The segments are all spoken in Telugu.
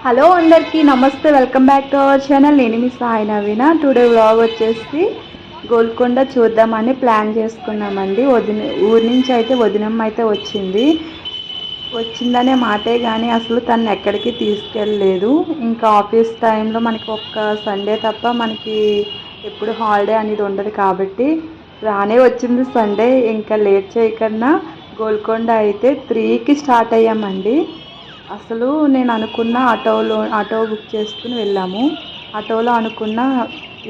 హలో అందరికీ నమస్తే, welcome back to our channel. నేను మీ సాయి నవీన. టుడే వ్లాగ్ వచ్చేసి గోల్కొండ చూద్దామని ప్లాన్ చేసుకున్నామండి. ఊరి నుంచి అయితే వదినమ్మ అయితే వచ్చిందనే మాటే కానీ అసలు తను ఎక్కడికి తీసుకెళ్ళలేదు. ఇంకా ఆఫీస్ టైంలో మనకి ఒక్క సండే తప్ప మనకి ఎప్పుడు హాలిడే అనేది ఉండదు కాబట్టి రానే వచ్చింది సండే. ఇంకా లేట్ చేయకుండా గోల్కొండ అయితే 3కి స్టార్ట్ అయ్యామండి. అసలు నేను అనుకున్న ఆటో బుక్ చేసుకుని వెళ్ళాము. ఆటోలో అనుకున్న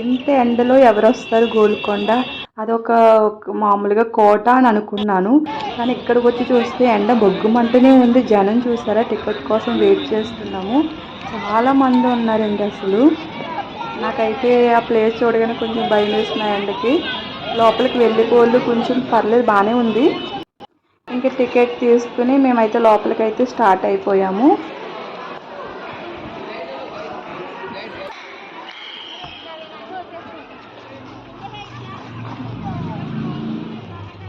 ఇంత ఎండలో ఎవరు వస్తారు గోల్కొండ, అదొక మామూలుగా కోట అని అనుకున్నాను. కానీ ఇక్కడికి వచ్చి చూస్తే ఎండ బొగ్గుమంటూనే ఉంది. జనం చూసారా, టికెట్ కోసం వెయిట్ చేస్తున్నాము. చాలా మంది ఉన్నారండి. అసలు నాకైతే ఆ ప్లేస్ చూడగానే కొంచెం భయం వేసిన ఎండకి లోపలికి వెళ్ళిపోళ్ళు. కొంచెం పర్లేదు, బాగానే ఉంది. ఇంక టికెట్ తీసుకుని మేమైతే లోపలికైతే స్టార్ట్ అయిపోయాము.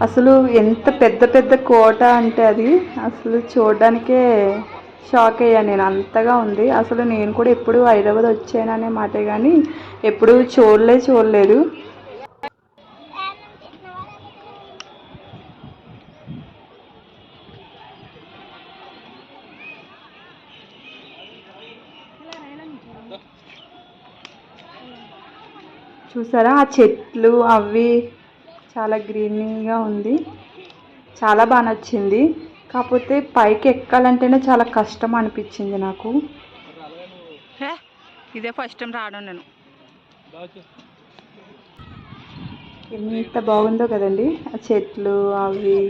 అసలు ఎంత పెద్ద పెద్ద కోట అంటే అది అసలు చూడడానికే షాక్ అయ్యాను నేను, అంతగా ఉంది. అసలు నేను కూడా ఎప్పుడు హైదరాబాద్ వచ్చాననే మాటే కానీ ఎప్పుడు చూడలేదు. చూసారా ఆ చెట్లు అవి చాలా గ్రీనీగా ఉంది. చాలా బాగా నచ్చింది. కాకపోతే పైకి ఎక్కాలంటేనే చాలా కష్టం అనిపించింది నాకు. ఇదే ఫస్ట్ టైం రావడం నేను. ఎంత బాగుందో కదండి ఆ చెట్లు అవి.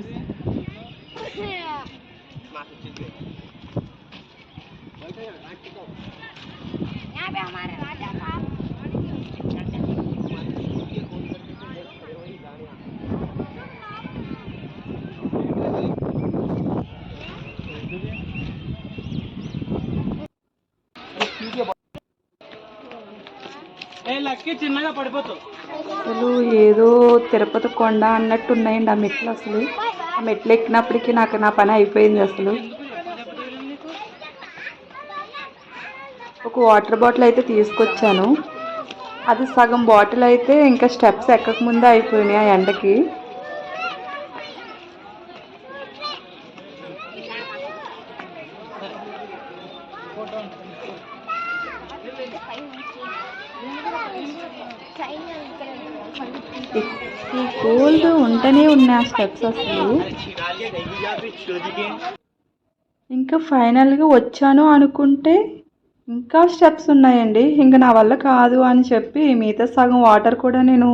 అసలు ఏదో తిరుపతి కొండ అన్నట్టు ఉన్నాయండి ఆ మెట్లు. అసలు ఆ మెట్లు ఎక్కినప్పటికీ నాకు నా పని అయిపోయింది. అసలు ఒక వాటర్ బాటిల్ అయితే తీసుకొచ్చాను. అది సగం బాటిల్ అయితే ఇంకా స్టెప్స్ ఎక్కక ముందే అయిపోయినాయి ఆ ఎండకి. కోల్డ్ ఉంటూనే ఉన్నాయి ఆ స్టెప్స్. అసలు ఇంకా ఫైనల్గా వచ్చాను అనుకుంటే ఇంకా స్టెప్స్ ఉన్నాయండి. ఇంకా నా వల్ల కాదు అని చెప్పి మిగతా సగం వాటర్ కూడా నేను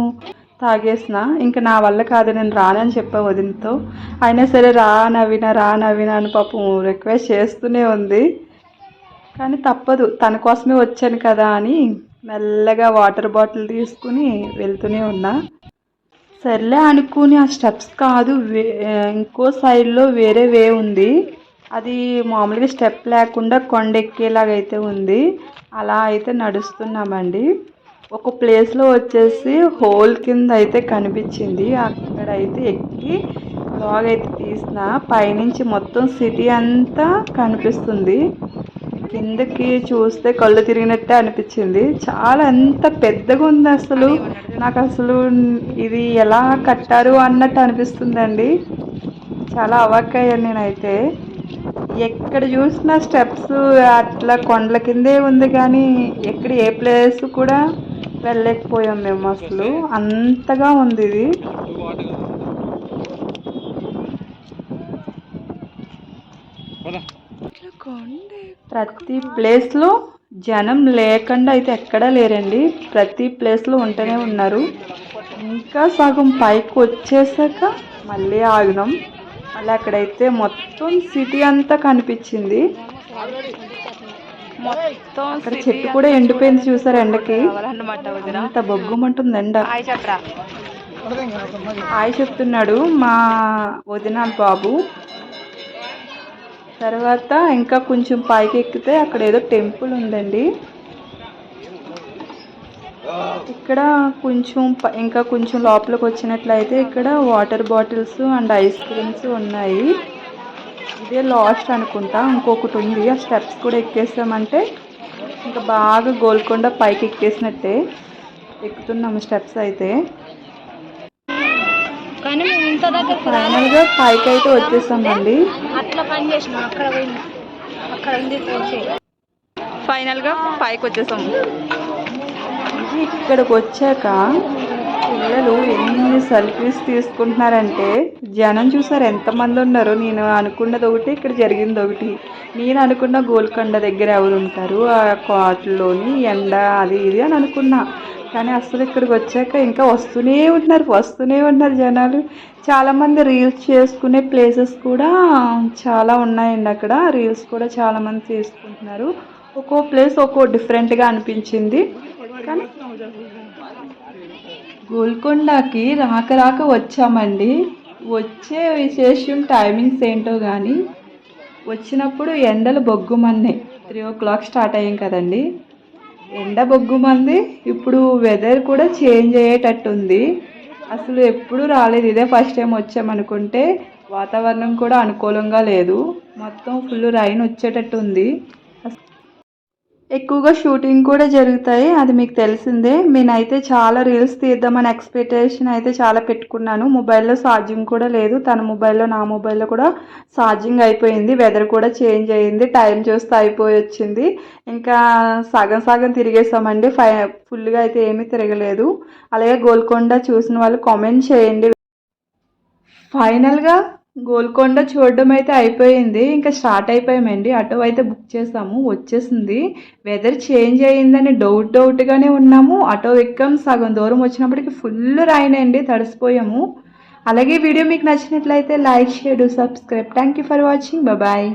తాగేసిన. ఇంకా నా వల్ల కాదు, నేను రానని చెప్పా వదినతో. అయినా సరే రా నవీన అని పాపం రిక్వెస్ట్ చేస్తూనే ఉంది. కానీ తప్పదు, తన కోసమే వచ్చాను కదా అని మెల్లగా వాటర్ బాటిల్ తీసుకుని వెళ్తూనే ఉన్నా. సర్లే అనుకుని ఆ స్టెప్స్ కాదు, ఇంకో సైడ్లో వేరే వే ఉంది. అది మామూలుగా స్టెప్ లేకుండా కొండెక్కేలాగైతే ఉంది. అలా అయితే నడుస్తున్నామండి. ఒక ప్లేస్లో వచ్చేసి హోల్ కింద అయితే కనిపించింది. అక్కడైతే ఎక్కి బ్లాగ్ అయితే తీసిన. పైనుంచి మొత్తం సిటీ అంతా కనిపిస్తుంది. కిందకి చూస్తే కళ్ళు తిరిగినట్టే అనిపించింది. చాలా ఎంత పెద్దగా ఉంది అసలు. నాకు అసలు ఇది ఎలా కట్టారు అన్నట్టు అనిపిస్తుందండి. చాలా అవాక్కయ్యాను నేనైతే. ఎక్కడ చూసిన స్టెప్స్ అట్లా కొండల కిందే ఉంది కానీ ఎక్కడ ఏ ప్లేస్ కూడా వెళ్ళలేకపోయాం మేము. అసలు అంతగా ఉంది ఇది. ప్రతి ప్లేస్లో జనం లేకుండా అయితే ఎక్కడా లేరండి. ప్రతి ప్లేస్లో ఉంటూనే ఉన్నారు. ఇంకా సగం పైకి వచ్చేసాక మళ్ళీ ఆగినాం. మళ్ళీ అక్కడైతే మొత్తం సిటీ అంతా కనిపించింది. మొత్తం అక్కడ చెట్టు కూడా ఎండిపోయింది చూసారు ఎండకి. అంత బొగ్గుమంటుంది ఎండ. హాయ్ చెప్తున్నాడు మా వదిన బాబు. తర్వాత ఇంకా కొంచెం పైకి ఎక్కితే అక్కడ ఏదో టెంపుల్ ఉందండి. ఇక్కడ కొంచెం ఇంకా కొంచెం లోపలికి వచ్చినట్లయితే ఇక్కడ water bottles and ice creams ఉన్నాయి. ఇదే లాస్ట్ అనుకుంటా, ఇంకొకటి ఉంది. ఆ స్టెప్స్ కూడా ఎక్కేసామంటే ఇంకా బాగా గోల్కొండ పైకి ఎక్కేసినట్టే ఎక్కుతున్నాము స్టెప్స్ అయితే. కానీ మేము ఇంత దగ్గర ఫైనల్గా పైకి అయితే వచ్చేసామండి. అట్లా పని చేసినాం, అక్కడ ఉంది ఫైనల్గా పైకి వచ్చేసాము. ఇక్కడికి వచ్చాక పిల్లలు ఎన్ని సెల్ఫీస్ తీసుకుంటున్నారంటే జనం చూసారు ఎంతమంది ఉన్నారో. నేను అనుకున్నది ఒకటి, ఇక్కడ జరిగింది ఒకటి. నేను అనుకున్న గోల్కొండ దగ్గర ఎవరు ఉంటారు ఆ కోటలోని ఎండ అది ఇది అని అనుకున్నా. కానీ అసలు ఇక్కడికి వచ్చాక ఇంకా వస్తూనే ఉన్నారు జనాలు. చాలామంది రీల్స్ చేసుకునే ప్లేసెస్ కూడా చాలా ఉన్నాయండి అక్కడ. రీల్స్ కూడా చాలామంది తీసుకుంటున్నారు. ఒక్కో ప్లేస్ ఒక్కో డిఫరెంట్గా అనిపించింది. కానీ గోల్కొండకి రాక వచ్చామండి. వచ్చే విశేషం టైమింగ్స్ ఏంటో కానీ వచ్చినప్పుడు ఎండలు బొగ్గుమన్నాయి. 3 o'clock స్టార్ట్ అయ్యాం కదండి. ఎండ బొగ్గుమంది. ఇప్పుడు వెదర్ కూడా చేంజ్ అయ్యేటట్టుంది. అసలు ఎప్పుడు రాలేదు, ఇదే ఫస్ట్ టైం వచ్చామనుకుంటే. వాతావరణం కూడా అనుకూలంగా లేదు, మొత్తం ఫుల్ రైన్ వచ్చేటట్టు ఉంది. ఎక్కువగా షూటింగ్ కూడా జరుగుతాయి, అది మీకు తెలిసిందే. నేనైతే చాలా రీల్స్ తీద్దామని ఎక్స్పెక్టేషన్ అయితే చాలా పెట్టుకున్నాను. మొబైల్లో ఛార్జింగ్ కూడా లేదు, తన మొబైల్లో నా మొబైల్లో కూడా ఛార్జింగ్ అయిపోయింది. వెదర్ కూడా చేంజ్ అయ్యింది, టైం చూస్తే అయిపోయి వచ్చింది. ఇంకా సగం తిరిగేసామండి, ఫుల్గా అయితే ఏమీ తిరగలేదు. అలాగే గోల్కొండ చూసిన వాళ్ళు కామెంట్ చేయండి. ఫైనల్గా గోల్కొండ చూడడం అయితే అయిపోయింది. ఇంకా స్టార్ట్ అయిపోయామండి. ఆటో అయితే బుక్ చేసాము, వచ్చేసింది. వెదర్ చేంజ్ అయ్యిందని డౌట్గానే ఉన్నాము. ఆటో ఎక్కాం, సగం దూరం వచ్చినప్పటికి ఫుల్ రైనండి, తడిసిపోయాము. అలాగే వీడియో మీకు నచ్చినట్లయితే like, share, subscribe. Thank you for watching. Bye.